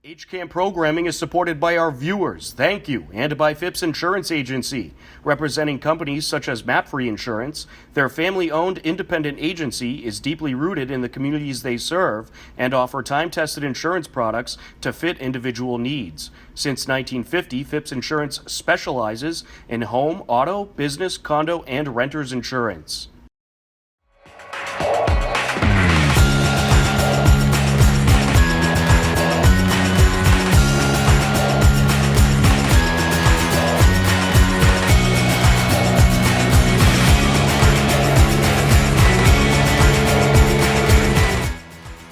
HCAM programming is supported by our viewers, thank you, and by Phipps Insurance Agency, representing companies such as MapFree Insurance. Their family-owned independent agency is deeply rooted in the communities they serve and offer time-tested insurance products to fit individual needs. Since 1950, Phipps Insurance specializes in home, auto, business, condo, and renters insurance.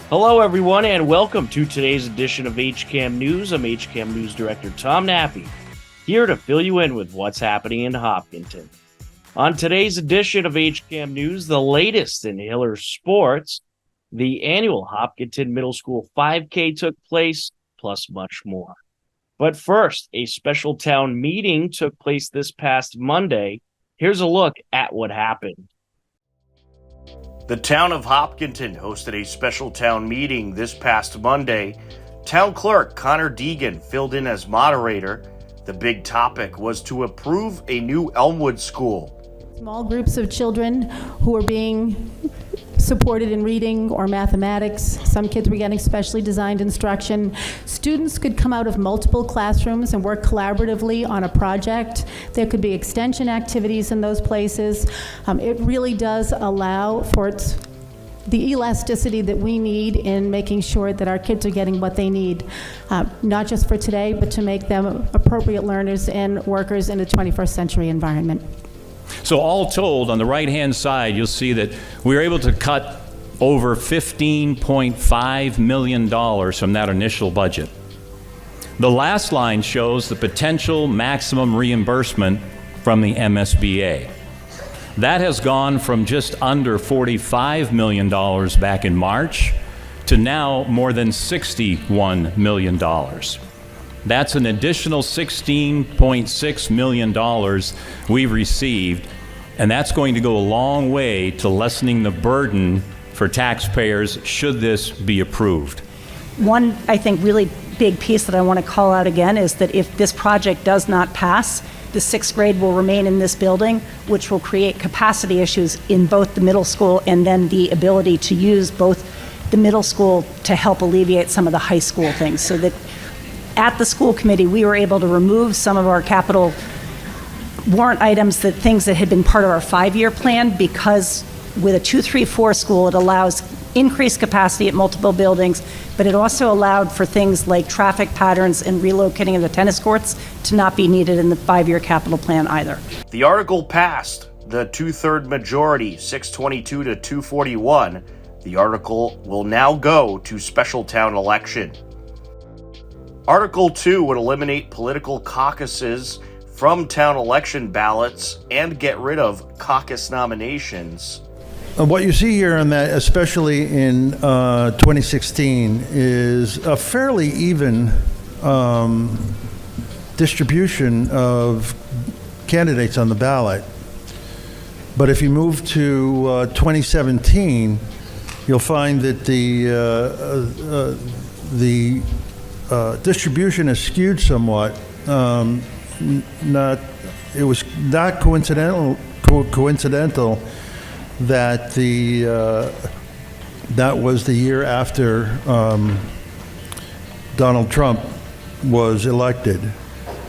Hello, everyone, and welcome to today's edition of HCAM News. I'm HCAM News Director Tom Nappy, here to fill you in with what's happening in Hopkinton. On today's edition of HCAM News, the latest in Hiller sports, the annual Hopkinton Middle School 5K took place, plus much more. But first, a special town meeting took place this past Monday. Here's a look at what happened. The town of Hopkinton hosted a special town meeting this past Monday. Town clerk Connor Deegan filled in as moderator. The big topic was to approve a new Elmwood school. Small groups of children who are being supported in reading or mathematics. Some kids were getting specially designed instruction. Students could come out of multiple classrooms and work collaboratively on a project. There could be extension activities in those places. It really does allow for the elasticity that we need in making sure that our kids are getting what they need, not just for today, but to make them appropriate learners and workers in a 21st century environment. So all told, on the right-hand side, you'll see that we were able to cut over $15.5 million from that initial budget. The last line shows the potential maximum reimbursement from the MSBA. That has gone from just under $45 million back in March to now more than $61 million. That's an additional $16.6 million we've received, and that's going to go a long way to lessening the burden for taxpayers should this be approved. One, I think, really big piece that I want to call out again is that if this project does not pass, the sixth grade will remain in this building, which will create capacity issues in both the middle school and then the ability to use both the middle school to help alleviate some of the high school things. So that at the school committee, we were able to remove some of our capital warrant items, things that had been part of our 5-year plan, because with a 2-3-4 school, it allows increased capacity at multiple buildings, but it also allowed for things like traffic patterns and relocating of the tennis courts to not be needed in the 5-year capital plan either. The article passed the 2/3 majority, 622 to 241. The article will now go to special town election. Article 2 would eliminate political caucuses from town election ballots and get rid of caucus nominations. What you see here on that, especially in 2016, is a fairly even distribution of candidates on the ballot. But if you move to 2017, you'll find that the distribution is skewed somewhat. It was not coincidental that that was the year after Donald Trump was elected.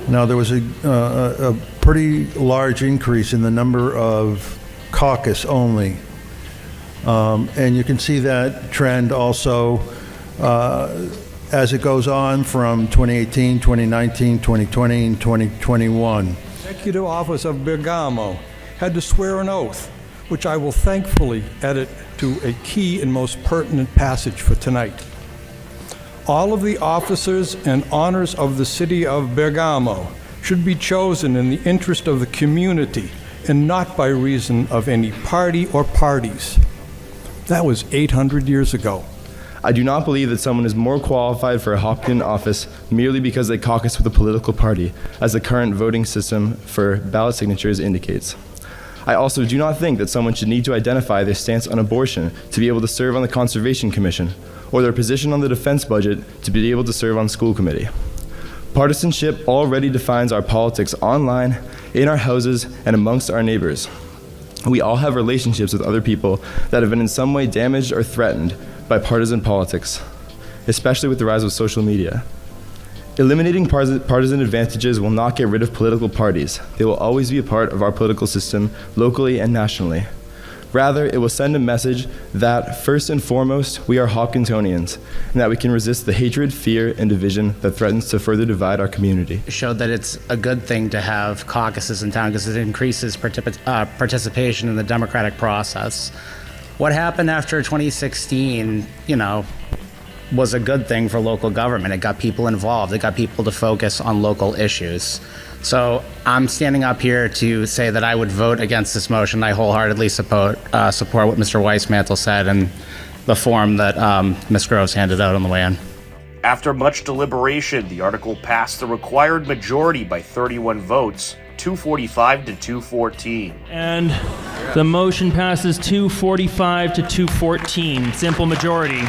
Now there was a pretty large increase in the number of caucus only, and you can see that trend also as it goes on from 2018, 2019, 2020, and 2021. Executive Office of Bergamo had to swear an oath, which I will thankfully edit to a key and most pertinent passage for tonight. All of the officers and honors of the city of Bergamo should be chosen in the interest of the community and not by reason of any party or parties. That was 800 years ago. I do not believe that someone is more qualified for a Hopkinton office merely because they caucus with a political party, as the current voting system for ballot signatures indicates. I also do not think that someone should need to identify their stance on abortion to be able to serve on the Conservation Commission, or their position on the defense budget to be able to serve on school committee. Partisanship already defines our politics online, in our houses, and amongst our neighbors. We all have relationships with other people that have been in some way damaged or threatened by partisan politics, especially with the rise of social media. Eliminating partisan advantages will not get rid of political parties. They will always be a part of our political system, locally and nationally. Rather, it will send a message that, first and foremost, we are Hopkintonians, and that we can resist the hatred, fear, and division that threatens to further divide our community. Showed that it's a good thing to have caucuses in town because it increases participation in the democratic process. What happened after 2016, was a good thing for local government. It got people involved. It got people to focus on local issues. So I'm standing up here to say that I would vote against this motion. I wholeheartedly support what Mr. Weissmantel said and the form that Ms. Groves handed out on the way in. After much deliberation, the article passed the required majority by 31 votes, 245 to 214. And the motion passes 245 to 214. Simple majority.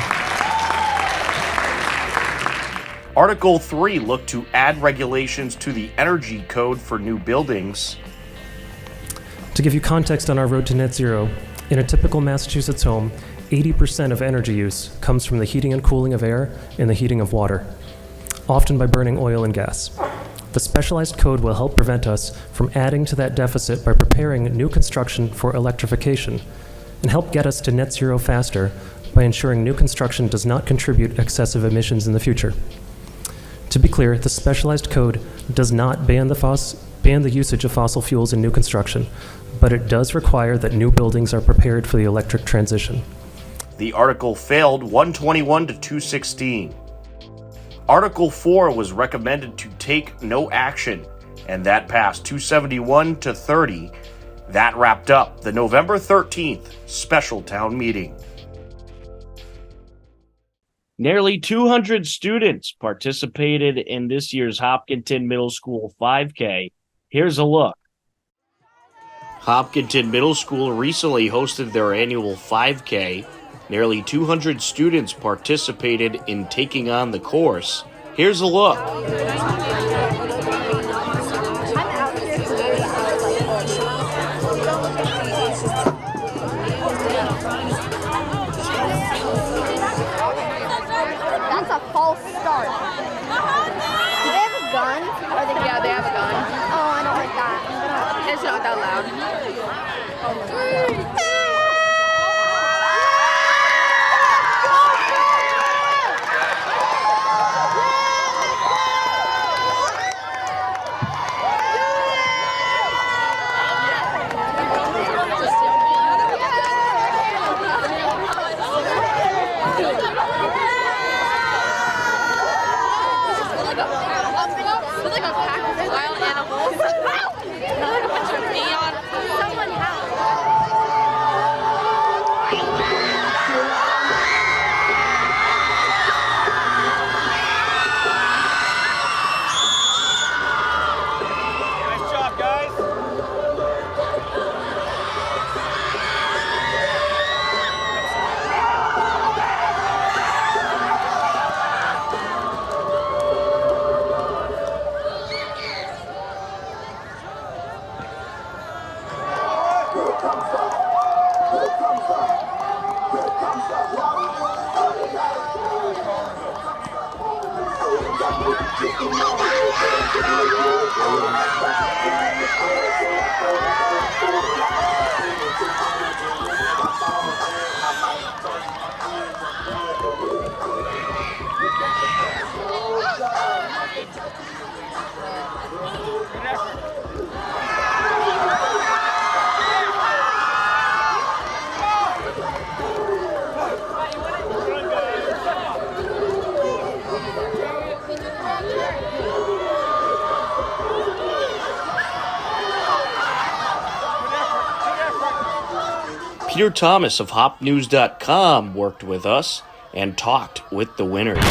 Article 3 looked to add regulations to the energy code for new buildings. To give you context on our road to net zero, in a typical Massachusetts home, 80% of energy use comes from the heating and cooling of air and the heating of water, often by burning oil and gas. The specialized code will help prevent us from adding to that deficit by preparing new construction for electrification and help get us to net zero faster by ensuring new construction does not contribute excessive emissions in the future. To be clear, the specialized code does not ban the usage of fossil fuels in new construction, but it does require that new buildings are prepared for the electric transition. The article failed 121 to 216. Article 4 was recommended to take no action, and that passed 271 to 30. That wrapped up the November 13th special town meeting. Nearly 200 students participated in this year's Hopkinton Middle School 5K. Here's a look. Hopkinton Middle School recently hosted their annual 5K. Nearly 200 students participated in taking on the course. Here's a look. That's a false start. Do they have a gun? Yeah, they have a gun. Oh, I don't like that. It's not that loud. Peter Thomas of HopNews.com worked with us and talked with the winners.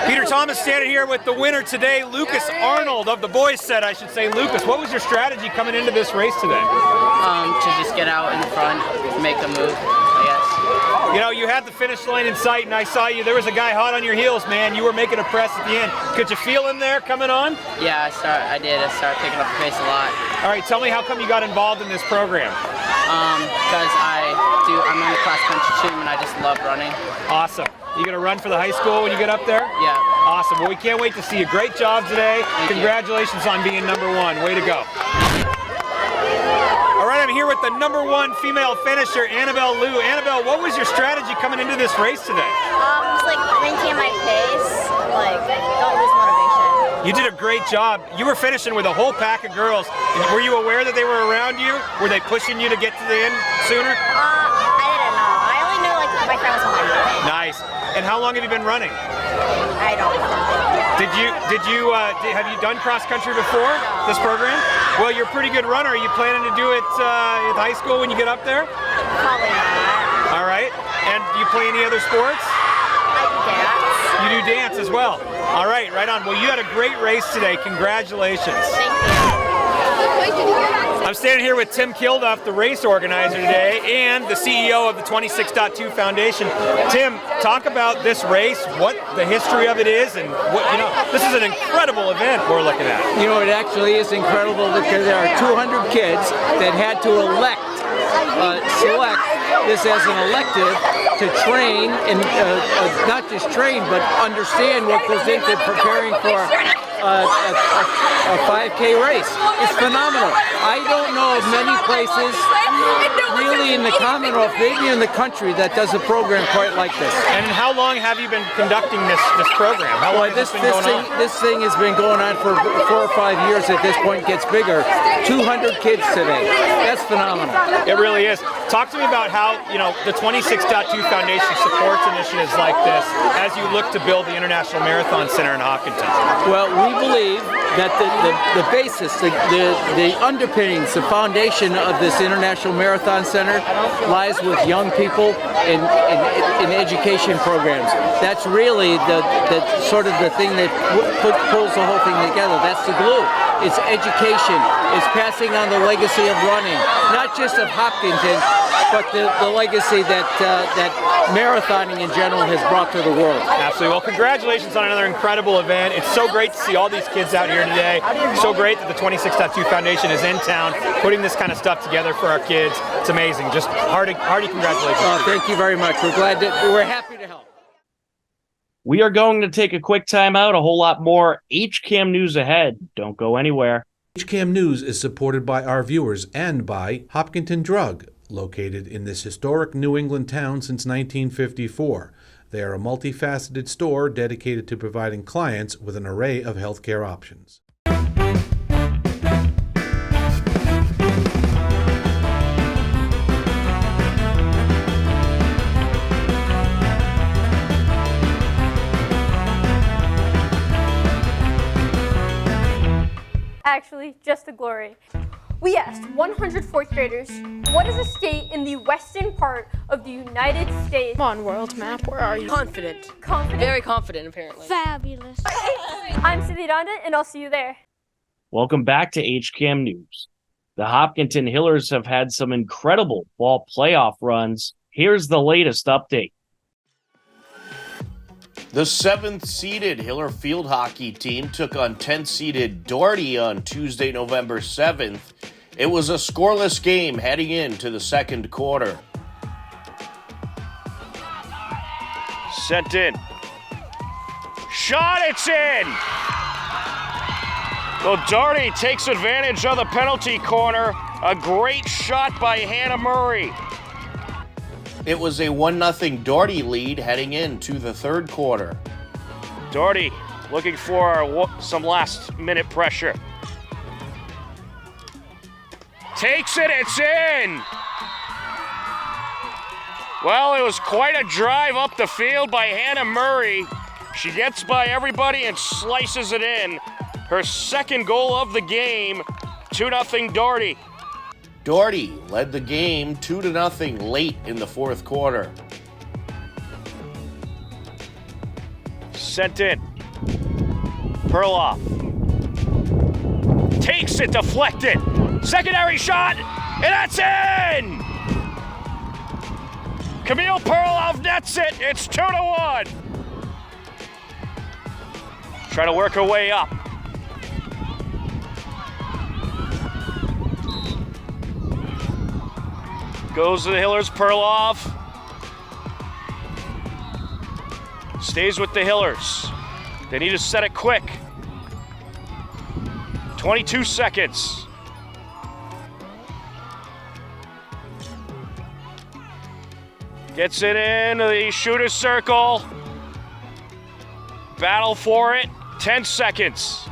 Peter Thomas standing here with the winner today, Lucas Arnold of the boys set, I should say. Lucas, what was your strategy coming into this race today? To just get out in front, make a move, I guess. You know, you had the finish line in sight, and I saw you. There was a guy hot on your heels, man. You were making a press at the end. Could you feel him there coming on? Yeah, I did. I started picking up the pace a lot. All right, tell me how come you got involved in this program? Because I'm on the cross country team, and I just love running. Awesome. You gonna run for the high school when you get up there? Yeah. Awesome. Well, we can't wait to see you. Great job today. Congratulations on being #1. Way to go. All right, I'm here with the #1 female finisher, Annabelle Liu. Annabelle, what was your strategy coming into this race today? Just like maintain my pace, like don't lose motivation. You did a great job. You were finishing with a whole pack of girls. Were you aware that they were around you? Were they pushing you to get to the end sooner? I didn't know. I only knew like my friend was behind me. Nice. And how long have you been running? I don't know. Have you done cross country before this program? Well, you're a pretty good runner. Are you planning to do it at high school when you get up there? Probably not. All right. And do you play any other sports? I do dance. You do dance as well. All right, right on. Well, you had a great race today. Congratulations. Thank you. I'm standing here with Tim Kilduff, the race organizer today, and the CEO of the 26.2 Foundation. Tim, talk about this race, what the history of it is, and what, this is an incredible event we're looking at. You know, it actually is incredible because there are 200 kids that had to select this as an elective to train, and not just train, but understand what goes into preparing for a 5K race. It's phenomenal. I don't know of many places really in the Commonwealth, maybe in the country, that does a program quite like this. And how long have you been conducting this program? How long has this been going on? This thing has been going on for 4 or 5 years. At this point, gets bigger. 200 kids today. That's phenomenal. It really is. Talk to me about how the 26.2 Foundation supports initiatives like this as you look to build the International Marathon Center in Hopkinton. Well, we believe that the basis, the underpinnings, the foundation of this International Marathon Center lies with young people in education programs. That's really the sort of the thing that pulls the whole thing together. That's the glue. It's education. It's passing on the legacy of running, not just of Hopkinton, but the legacy that marathoning in general has brought to the world. Absolutely. Well, congratulations on another incredible event. It's so great to see all these kids out here today. So great that the 26.2 Foundation is in town putting this kind of stuff together for our kids. It's amazing. Just hearty congratulations. Thank you very much. We're happy to help. We are going to take a quick time out. A whole lot more HCAM news ahead. Don't go anywhere. HCAM News is supported by our viewers and by Hopkinton Drug, located in this historic New England town since 1954. They are a multifaceted store dedicated to providing clients with an array of healthcare options. Actually, just the glory. We asked 100 fourth graders, what is a state in the western part of the United States? Come on, world map, where are you? Confident. Confident? Very confident, apparently. Fabulous. I'm Cindy Donda, and I'll see you there. Welcome back to HCAM News. The Hopkinton Hillers have had some incredible fall playoff runs. Here's the latest update. The 7th-seeded Hiller field hockey team took on 10th-seeded Doherty on Tuesday, November 7th. It was a scoreless game heading into the second quarter. Sent in. Shot, it's in! Well, Doherty takes advantage of the penalty corner. A great shot by Hannah Murray. It was a 1-0 Doherty lead heading into the third quarter. Doherty looking for some last-minute pressure. Takes it, it's in! Well, it was quite a drive up the field by Hannah Murray. She gets by everybody and slices it in. Her second goal of the game, 2-0 Doherty. Doherty led the game 2-0 late in the fourth quarter. Sent in. Perloff. Takes it, deflected. Secondary shot, and that's in! Camille Perloff nets it. It's 2-1. Trying to work her way up. Goes to the Hillers, Perloff. Stays with the Hillers. They need to set it quick. 22 seconds. Gets it in the shooter's circle. Battle for it. 10 seconds.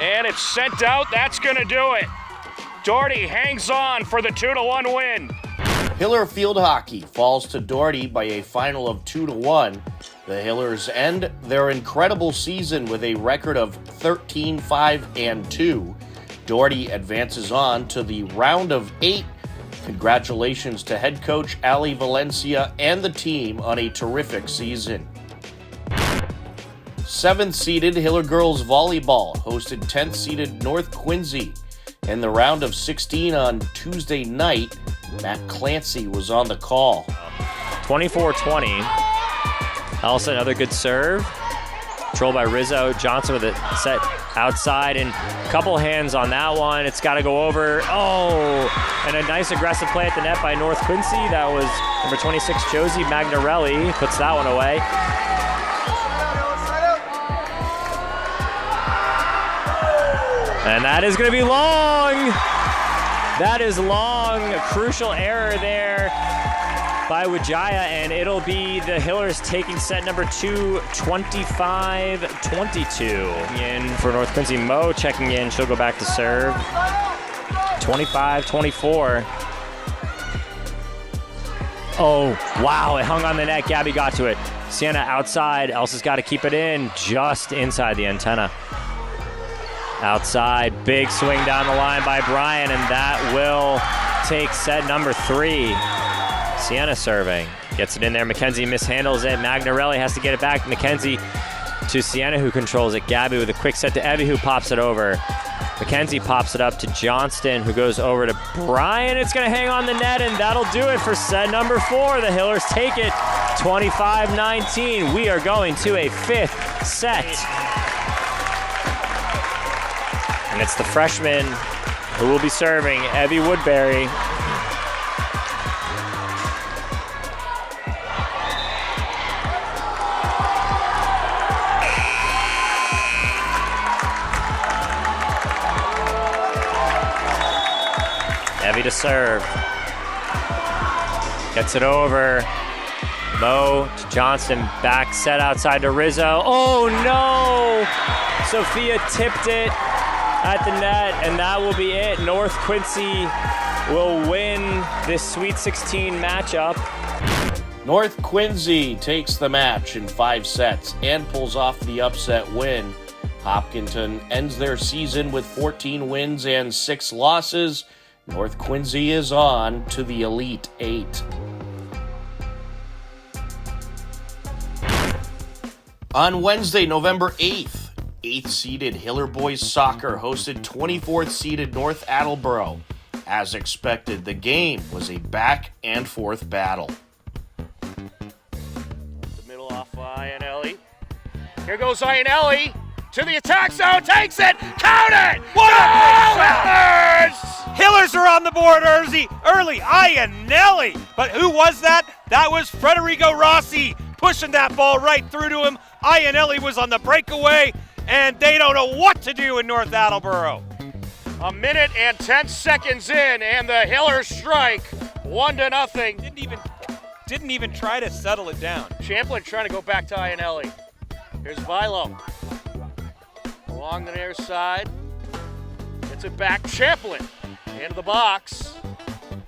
And it's sent out. That's going to do it. Doherty hangs on for the 2-1 win. Hiller field hockey falls to Doherty by a final of 2-1. The Hillers end their incredible season with a record of 13-5-2. Doherty advances on to the round of 8. Congratulations to head coach Ali Valencia and the team on a terrific season. 7th-seeded Hiller Girls Volleyball hosted 10th-seeded North Quincy. In the round of 16 on Tuesday night, Matt Clancy was on the call. 24-20. Elsa, another good serve. Controlled by Rizzo. Johnson with it set outside, and a couple hands on that one. It's got to go over. Oh, and a nice aggressive play at the net by North Quincy. That was number 26, Josie Magnarelli, puts that one away. And that is going to be long. That is long. A crucial error there by Wijaya, and it'll be the Hillers taking set number 2, 25-22. In for North Quincy, Mo checking in. She'll go back to serve. 25-24. Oh, wow, it hung on the net. Gabby got to it. Sienna outside. Elsa's got to keep it in just inside the antenna. Outside, big swing down the line by Brian, and that will take set number 3. Sienna serving, gets it in there. Mackenzie mishandles it. Magnarelli has to get it back. Mackenzie to Sienna, who controls it. Gabby with a quick set to Evie, who pops it over. Mackenzie pops it up to Johnston, who goes over to Brian. It's going to hang on the net, and that'll do it for set number 4. The Hillers take it 25-19. We are going to a 5th set. And it's the freshman who will be serving, Evie Woodbury. Evie to serve. Gets it over. Mo to Johnston, back set outside to Rizzo. Oh no! Sophia tipped it at the net, and that will be it. North Quincy will win this Sweet 16 matchup. North Quincy takes the match in 5 sets and pulls off the upset win. Hopkinton ends their season with 14 wins and 6 losses. North Quincy is on to the Elite 8. On Wednesday, November 8th, 8th-seeded Hiller Boys Soccer hosted 24th-seeded North Attleboro. As expected, the game was a back-and-forth battle. The middle off Ianelli. Here goes Ianelli to the attack zone, takes it, count it! What a Hillers! Hillers are on the board early. Ianelli. But who was that? That was Federico Rossi pushing that ball right through to him. Ianelli was on the breakaway, and they don't know what to do in North Attleboro. A minute and 10 seconds in, and the Hillers strike 1-0. Didn't even try to settle it down. Champlin trying to go back to Ianelli. Here's Vilo. Along the near side. Gets it back. Champlin into the box.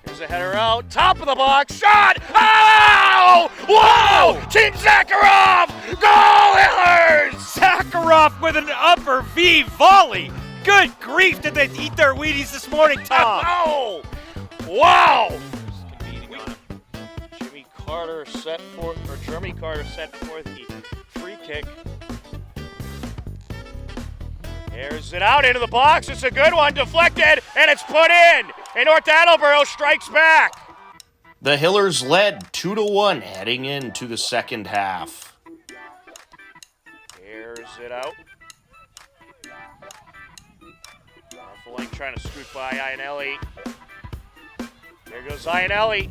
Here's a header out. Top of the box. Shot! Oh! Whoa! Team Zakharov! Goal Hillers! Zakharov with an upper V volley. Good grief, did they eat their Wheaties this morning, Tom? Oh! Wow! Jeremy Carter set forth the free kick. Airs it out into the box. It's a good one, deflected, and it's put in. And North Attleboro strikes back. The Hillers led 2-1 heading into the second half. Airs it out. Lake trying to scoot by Ionelli. There goes Ionelli.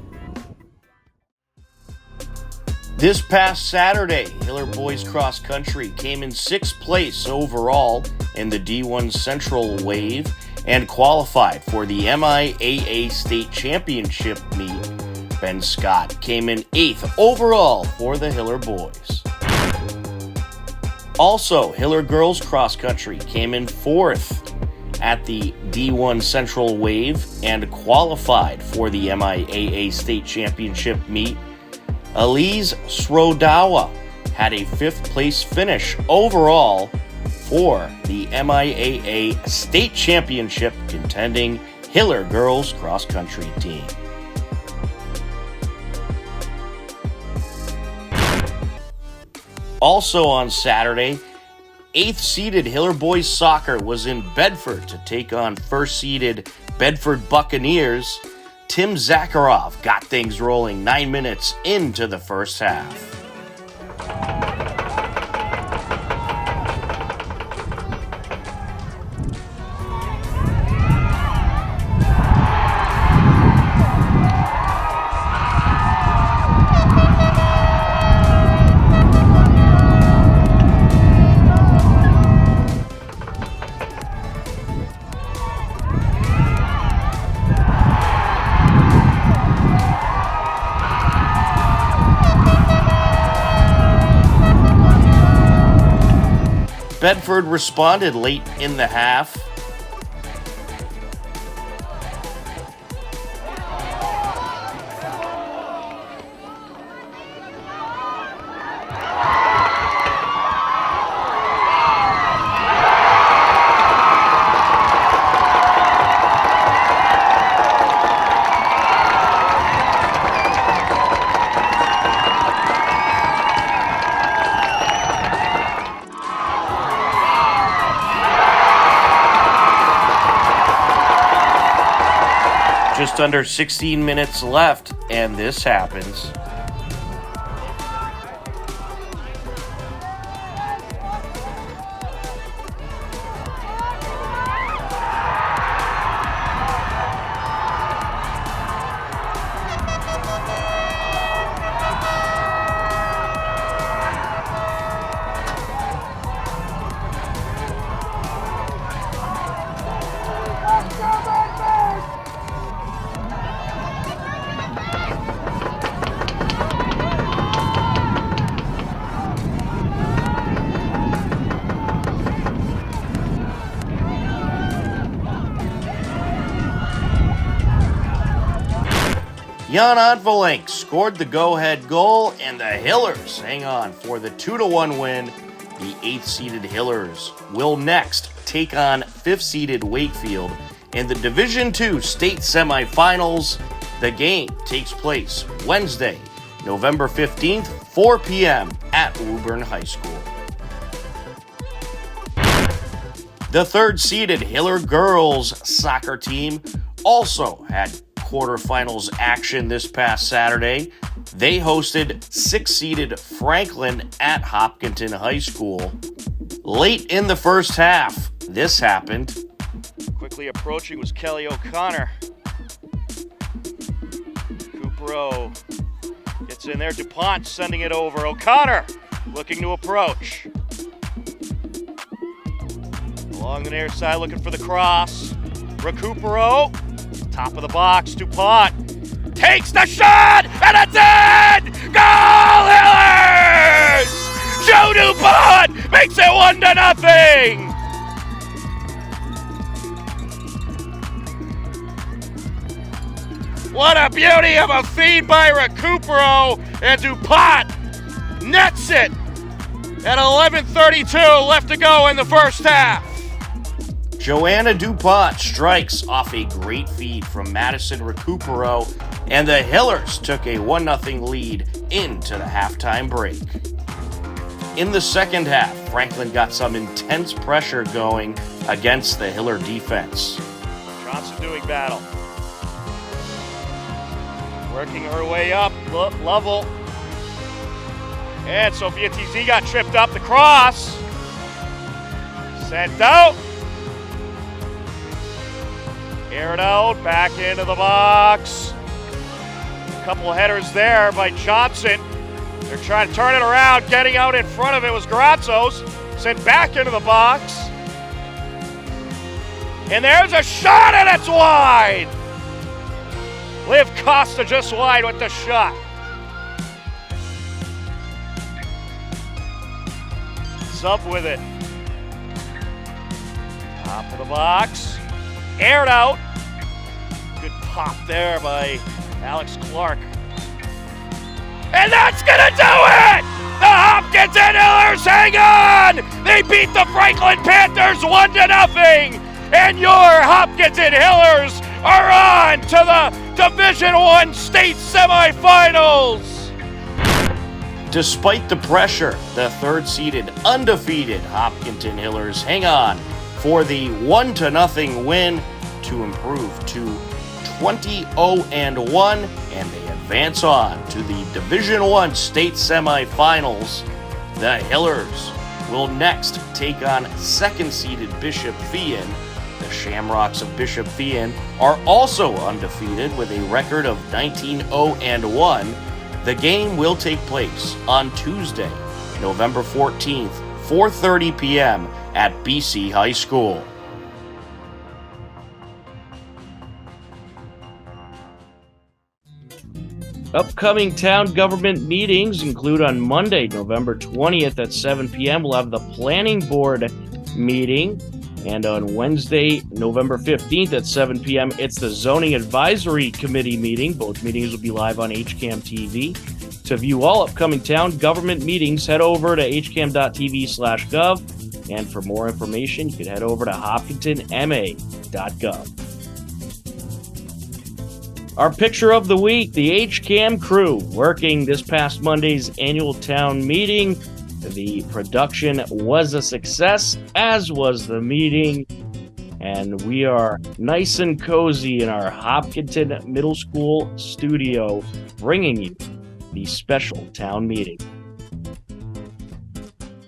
This past Saturday, Hiller Boys Cross Country came in 6th place overall in the D1 Central Wave and qualified for the MIAA State Championship meet. Ben Scott came in 8th overall for the Hiller Boys. Also, Hiller Girls Cross Country came in 4th at the D1 Central Wave and qualified for the MIAA State Championship meet. Elise Srodawa had a 5th place finish overall for the MIAA State Championship contending Hiller Girls Cross Country team. Also on Saturday, 8th-seeded Hiller Boys Soccer was in Bedford to take on 1st-seeded Bedford Buccaneers. Tim Zakharov got things rolling 9 minutes into the first half. Bedford responded late in the half. Just under 16 minutes left, and this happens. Jan Odvolenk scored the go-ahead goal, and the Hillers hang on for the 2-1 win. The 8th-seeded Hillers will next take on 5th-seeded Wakefield in the Division II state semifinals. The game takes place Wednesday, November 15th, 4 p.m. at Woburn High School. The 3rd-seeded Hiller Girls soccer team also had quarterfinals action this past Saturday. They hosted 6th-seeded Franklin at Hopkinton High School. Late in the first half, this happened. Quickly approaching was Kelly O'Connor. Coupero gets in there. DuPont sending it over. O'Connor looking to approach. Along the near side looking for the cross. Recupero. Top of the box, DuPont takes the shot, and it's in! Goal, Hillers! Joe DuPont makes it 1-0! What a beauty of a feed by Recupero, and DuPont nets it at 11:32 left to go in the first half. Joanna DuPont strikes off a great feed from Madison Recupero, and the Hillers took a 1-0 lead into the halftime break. In the second half, Franklin got some intense pressure going against the Hiller defense. Johnson doing battle. Working her way up, Lovell. And Sophia TZ got tripped up the cross. Sent out. Aired out, back into the box. A couple headers there by Johnson. They're trying to turn it around. Getting out in front of it was Gratzos. Sent back into the box. And there's a shot, and it's wide! Liv Costa just wide with the shot. Sub with it. Top of the box. Aired out. Good pop there by Alex Clark. And that's gonna do it! The Hopkins and Hillers hang on! They beat the Franklin Panthers 1-0! And your Hopkins and Hillers are on to the Division I state semifinals! Despite the pressure, the third-seeded, undefeated Hopkinton Hillers hang on for the 1-0 win to improve to 20-0-1, and they advance on to the Division I state semifinals. The Hillers will next take on second-seeded Bishop Feehan. The Shamrocks of Bishop Feehan are also undefeated with a record of 19-0-1. The game will take place on Tuesday, November 14th, 4:30 p.m. at BC High School. Upcoming town government meetings include on Monday, November 20th at 7 p.m. We'll have the Planning Board meeting. And on Wednesday, November 15th at 7 p.m., it's the Zoning Advisory Committee meeting. Both meetings will be live on HCAM TV. To view all upcoming town government meetings, head over to hcam.tv/gov. And for more information, you can head over to hopkintonma.gov. Our picture of the week, the HCAM crew working this past Monday's annual town meeting. The production was a success, as was the meeting, and we are nice and cozy in our Hopkinton Middle School studio, bringing you the special town meeting.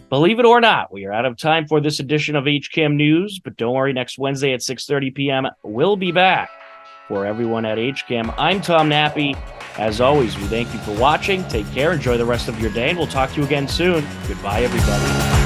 Believe it or not, we are out of time for this edition of HCAM News, but don't worry, next Wednesday at 6:30 p.m., we'll be back. For everyone at HCAM, I'm Tom Nappy. As always, we thank you for watching. Take care, enjoy the rest of your day, and we'll talk to you again soon. Goodbye, everybody.